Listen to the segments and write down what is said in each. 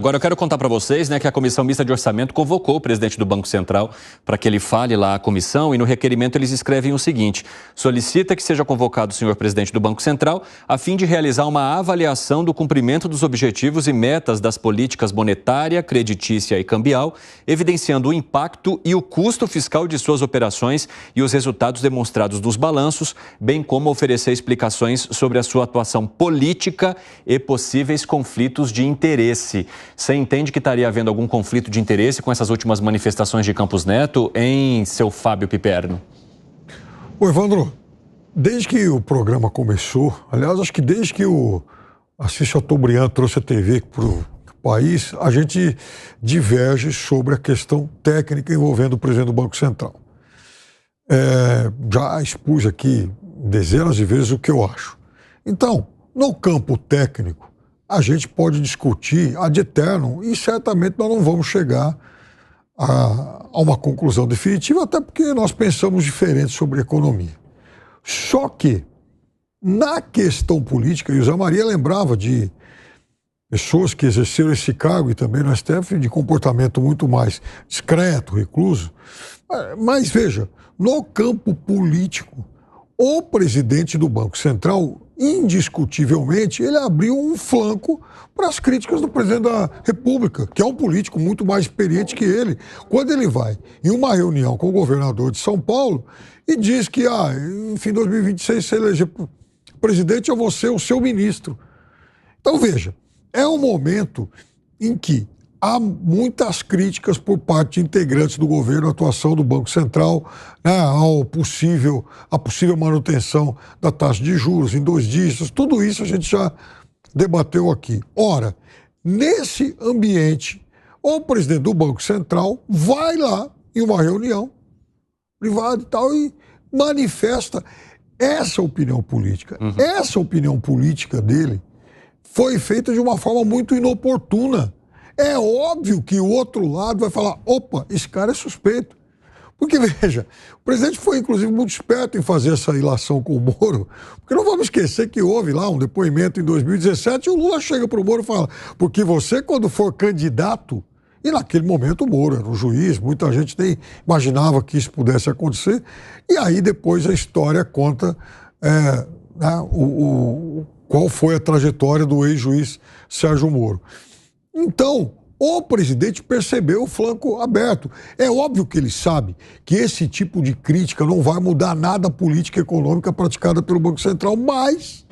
Agora eu quero contar para vocês, que a Comissão Mista de Orçamento convocou o presidente do Banco Central para que ele fale lá à comissão, e no requerimento eles escrevem o seguinte: solicita que seja convocado o senhor presidente do Banco Central a fim de realizar uma avaliação do cumprimento dos objetivos e metas das políticas monetária, creditícia e cambial, evidenciando o impacto e o custo fiscal de suas operações e os resultados demonstrados dos balanços, bem como oferecer explicações sobre a sua atuação política e possíveis conflitos de interesse. Você entende que estaria havendo algum conflito de interesse com essas últimas manifestações de Campos Neto, hein, seu Fábio Piperno? Ô, Evandro, desde que o programa começou, aliás, acho que desde que o Assis Chateaubriand trouxe a TV para o país, a gente diverge sobre a questão técnica envolvendo o presidente do Banco Central. Já expus aqui dezenas de vezes o que eu acho. Então, no campo técnico, a gente pode discutir ad eternum e certamente nós não vamos chegar a uma conclusão definitiva, até porque nós pensamos diferente sobre economia. Só que, na questão política, e o Zé Maria lembrava de pessoas que exerceram esse cargo e também no STF de comportamento muito mais discreto, recluso. Mas veja, no campo político, o presidente do Banco Central, indiscutivelmente, ele abriu um flanco para as críticas do presidente da República, que é um político muito mais experiente que ele. Quando ele vai em uma reunião com o governador de São Paulo e diz que, em 2026, se eleger presidente, eu vou ser o seu ministro. Então, veja, é um momento em que há muitas críticas por parte de integrantes do governo à atuação do Banco Central, à possível manutenção da taxa de juros em 2 dígitos. Tudo isso a gente já debateu aqui. Ora, nesse ambiente, o presidente do Banco Central vai lá em uma reunião privada e tal e manifesta essa opinião política. Essa opinião política dele foi feita de uma forma muito inoportuna. É óbvio que o outro lado vai falar, opa, esse cara é suspeito. Porque, veja, o presidente foi, inclusive, muito esperto em fazer essa ilação com o Moro, porque não vamos esquecer que houve lá um depoimento em 2017 e o Lula chega para o Moro e fala, porque você, quando for candidato, e naquele momento o Moro era o juiz, muita gente nem imaginava que isso pudesse acontecer, e aí depois a história conta qual foi a trajetória do ex-juiz Sérgio Moro. Então, o presidente percebeu o flanco aberto. É óbvio que ele sabe que esse tipo de crítica não vai mudar nada a política econômica praticada pelo Banco Central, mas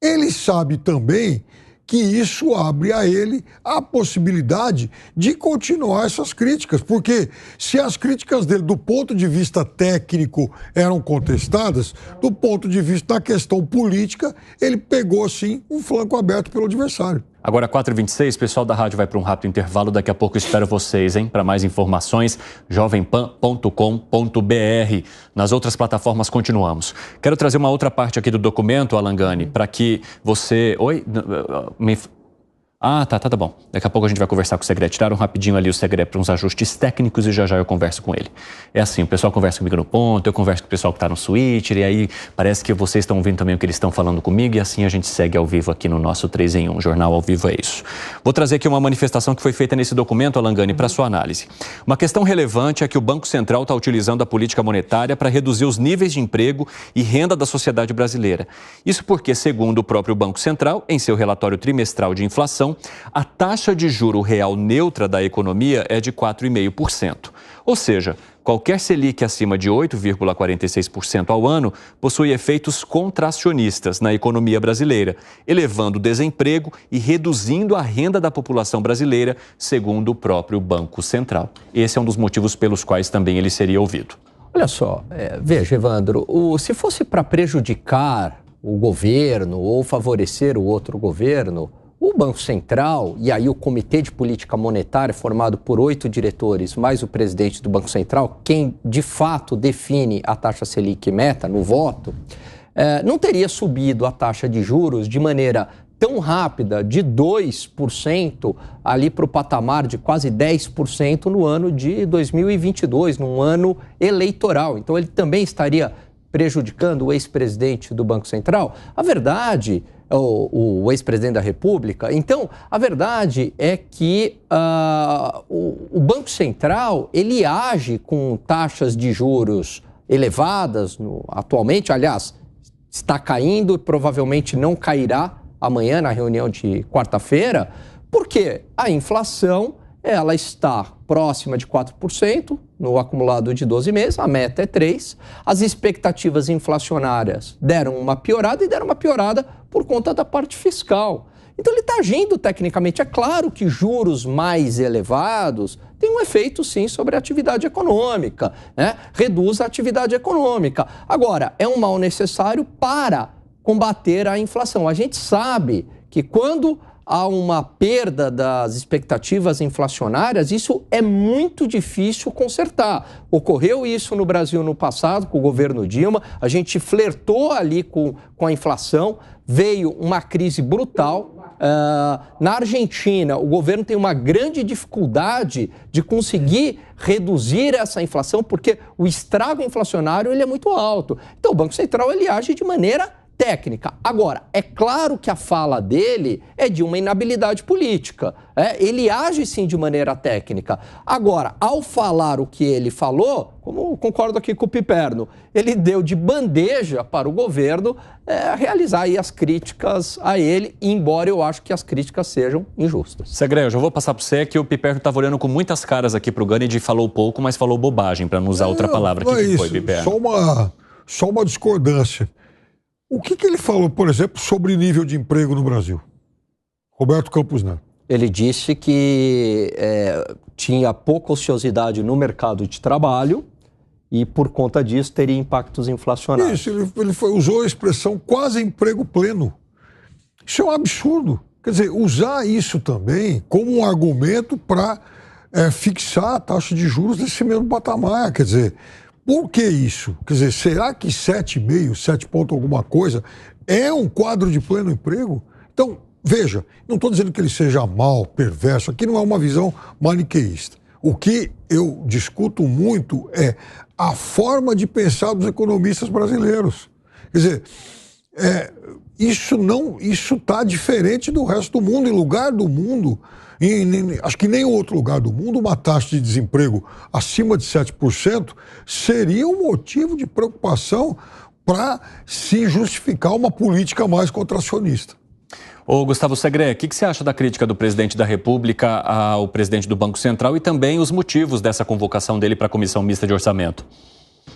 ele sabe também que isso abre a ele a possibilidade de continuar essas críticas, porque se as críticas dele, do ponto de vista técnico, eram contestadas, do ponto de vista da questão política, ele pegou, sim, um flanco aberto pelo adversário. Agora, 4h26, o pessoal da rádio vai para um rápido intervalo. Daqui a pouco eu espero vocês, hein? Para mais informações, jovempan.com.br. Nas outras plataformas continuamos. Quero trazer uma outra parte aqui do documento, Alan Gani, para que você... Oi? Tá bom. Daqui a pouco a gente vai conversar com o Segre. Tiraram rapidinho ali o Segre para uns ajustes técnicos e já eu converso com ele. É assim, o pessoal conversa comigo no ponto, eu converso com o pessoal que está no Twitter, e aí parece que vocês estão ouvindo também o que eles estão falando comigo, e assim a gente segue ao vivo aqui no nosso 3 em 1. Jornal ao Vivo é isso. Vou trazer aqui uma manifestação que foi feita nesse documento, Alan Gani, para sua análise. Uma questão relevante é que o Banco Central está utilizando a política monetária para reduzir os níveis de emprego e renda da sociedade brasileira. Isso porque, segundo o próprio Banco Central, em seu relatório trimestral de inflação, a taxa de juro real neutra da economia é de 4,5%. Ou seja, qualquer Selic acima de 8,46% ao ano possui efeitos contracionistas na economia brasileira, elevando o desemprego e reduzindo a renda da população brasileira, segundo o próprio Banco Central. Esse é um dos motivos pelos quais também ele seria ouvido. Olha só, veja, Evandro, se fosse para prejudicar o governo ou favorecer o outro governo, o Banco Central, e aí o Comitê de Política Monetária, formado por 8 diretores, mais o presidente do Banco Central, quem de fato define a taxa Selic meta no voto, não teria subido a taxa de juros de maneira tão rápida, de 2% ali para o patamar de quase 10% no ano de 2022, num ano eleitoral. Então ele também estaria prejudicando o ex-presidente do Banco Central? A verdade o ex-presidente da República. Então, a verdade é que o Banco Central, ele age com taxas de juros elevadas atualmente, aliás, está caindo e provavelmente não cairá amanhã na reunião de quarta-feira, porque a inflação ela está próxima de 4% no acumulado de 12 meses, a meta é 3%. As expectativas inflacionárias deram uma piorada e deram uma piorada por conta da parte fiscal. Então ele está agindo tecnicamente. É claro que juros mais elevados têm um efeito, sim, sobre a atividade econômica, né? Reduz a atividade econômica. Agora, é um mal necessário para combater a inflação. A gente sabe que quando há uma perda das expectativas inflacionárias, isso é muito difícil consertar. Ocorreu isso no Brasil no passado, com o governo Dilma, a gente flertou ali com a inflação, veio uma crise brutal. Na Argentina, o governo tem uma grande dificuldade de conseguir reduzir essa inflação, porque o estrago inflacionário ele é muito alto. Então, o Banco Central ele age de maneira técnica. Agora, é claro que a fala dele é de uma inabilidade política. Ele age, sim, de maneira técnica. Agora, ao falar o que ele falou, como concordo aqui com o Piperno, ele deu de bandeja para o governo realizar aí as críticas a ele, embora eu acho que as críticas sejam injustas. Segré, eu já vou passar para você que o Piperno estava olhando com muitas caras aqui para o Gani de falou pouco, mas falou bobagem, para não usar outra palavra. O que foi, Piperno? Só uma discordância. O que ele falou, por exemplo, sobre nível de emprego no Brasil? Roberto Campos Neto. Ele disse que tinha pouca ociosidade no mercado de trabalho e, por conta disso, teria impactos inflacionários. Isso, ele usou a expressão quase emprego pleno. Isso é um absurdo. Quer dizer, usar isso também como um argumento para fixar a taxa de juros nesse mesmo patamar. Quer dizer, por que isso? Quer dizer, será que 7,5, 7 ponto alguma coisa é um quadro de pleno emprego? Então, veja, não estou dizendo que ele seja mal, perverso, aqui não é uma visão maniqueísta. O que eu discuto muito é a forma de pensar dos economistas brasileiros. Quer dizer, isso está diferente do resto do mundo. Em lugar do mundo, acho que nem outro lugar do mundo, uma taxa de desemprego acima de 7% seria um motivo de preocupação para se justificar uma política mais contracionista. Ô Gustavo Segré, o que você acha da crítica do presidente da República ao presidente do Banco Central e também os motivos dessa convocação dele para a Comissão Mista de Orçamento?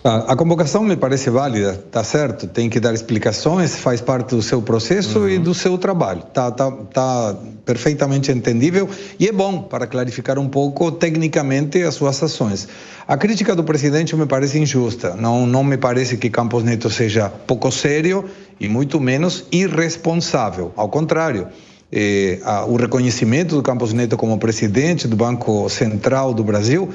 A convocação me parece válida, tá certo, tem que dar explicações, faz parte do seu processo e do seu trabalho, tá perfeitamente entendível e é bom para clarificar um pouco tecnicamente as suas ações. A crítica do presidente me parece injusta, não me parece que Campos Neto seja pouco sério e muito menos irresponsável, ao contrário. O reconhecimento do Campos Neto como presidente do Banco Central do Brasil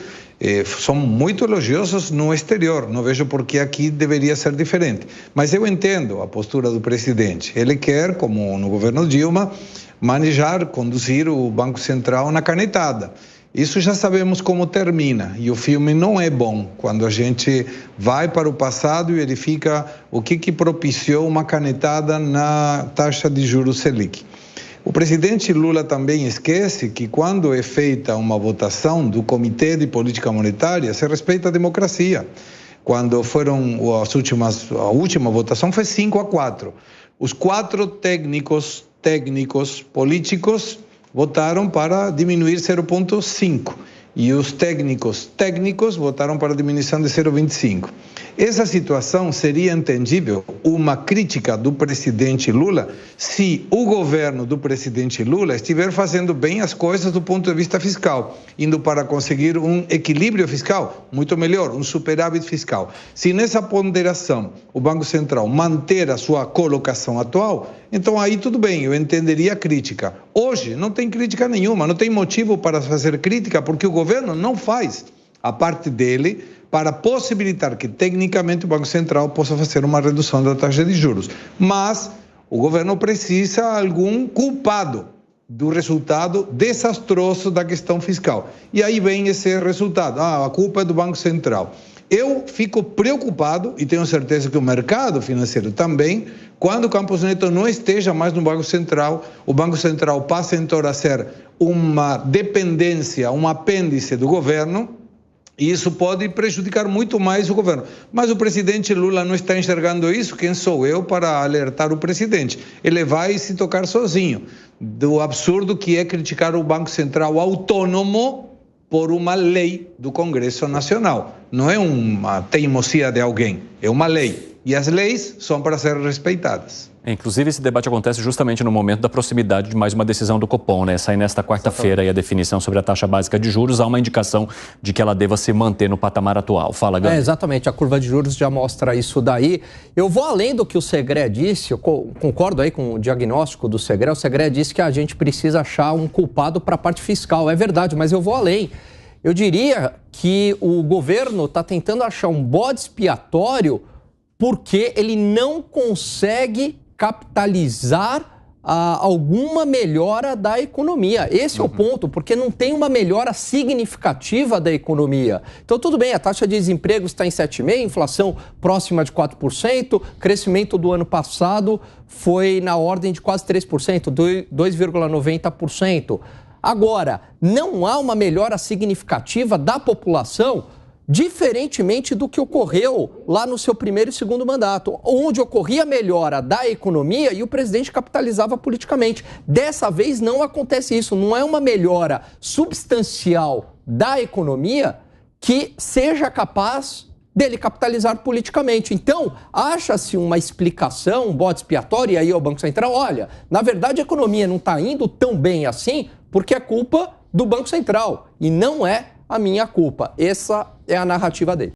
são muito elogiosos no exterior. Não vejo por que aqui deveria ser diferente. Mas eu entendo a postura do presidente. Ele quer, como no governo Dilma, manejar, conduzir o Banco Central na canetada. Isso já sabemos como termina e o filme não é bom quando a gente vai para o passado e verifica o que propiciou uma canetada na taxa de juros Selic. O presidente Lula também esquece que quando é feita uma votação do Comitê de Política Monetária, se respeita a democracia. Quando a última votação foi 5-4. Os 4 técnicos políticos votaram para diminuir 0,5 e os técnicos votaram para diminuição de 0,25. Essa situação seria entendível, uma crítica do presidente Lula, se o governo do presidente Lula estiver fazendo bem as coisas do ponto de vista fiscal, indo para conseguir um equilíbrio fiscal, muito melhor, um superávit fiscal. Se nessa ponderação o Banco Central manter a sua colocação atual, então aí tudo bem, eu entenderia a crítica. Hoje não tem crítica nenhuma, não tem motivo para fazer crítica, porque o governo não faz a parte dele para possibilitar que tecnicamente o Banco Central possa fazer uma redução da taxa de juros. Mas o governo precisa de algum culpado do resultado desastroso da questão fiscal. E aí vem esse resultado. A culpa é do Banco Central. Eu fico preocupado, e tenho certeza que o mercado financeiro também, quando o Campos Neto não esteja mais no Banco Central, o Banco Central passa então a ser uma dependência, um apêndice do governo, e isso pode prejudicar muito mais o governo. Mas o presidente Lula não está enxergando isso. Quem sou eu para alertar o presidente? Ele vai se tocar sozinho do absurdo que é criticar o Banco Central autônomo por uma lei do Congresso Nacional. Não é uma teimosia de alguém, é uma lei. E as leis são para ser respeitadas. Inclusive, esse debate acontece justamente no momento da proximidade de mais uma decisão do Copom, né? Sai nesta quarta-feira aí a definição sobre a taxa básica de juros. Há uma indicação de que ela deva se manter no patamar atual. Fala, Gami. Exatamente. A curva de juros já mostra isso daí. Eu vou além do que o Segré disse, eu concordo aí com o diagnóstico do Segré. O Segré disse que a gente precisa achar um culpado para a parte fiscal. É verdade, mas eu vou além. Eu diria que o governo está tentando achar um bode expiatório porque ele não consegue capitalizar alguma melhora da economia. Esse é o ponto, porque não tem uma melhora significativa da economia. Então, tudo bem, a taxa de desemprego está em 7,5%, inflação próxima de 4%, crescimento do ano passado foi na ordem de quase 3%, 2,90%. Agora, não há uma melhora significativa da população, diferentemente do que ocorreu lá no seu primeiro e segundo mandato, onde ocorria a melhora da economia e o presidente capitalizava politicamente. Dessa vez não acontece isso, não é uma melhora substancial da economia que seja capaz dele capitalizar politicamente. Então, acha-se uma explicação, um bode expiatório, e aí o Banco Central, olha, na verdade a economia não está indo tão bem assim porque é culpa do Banco Central e não é a minha culpa. Essa é a narrativa dele.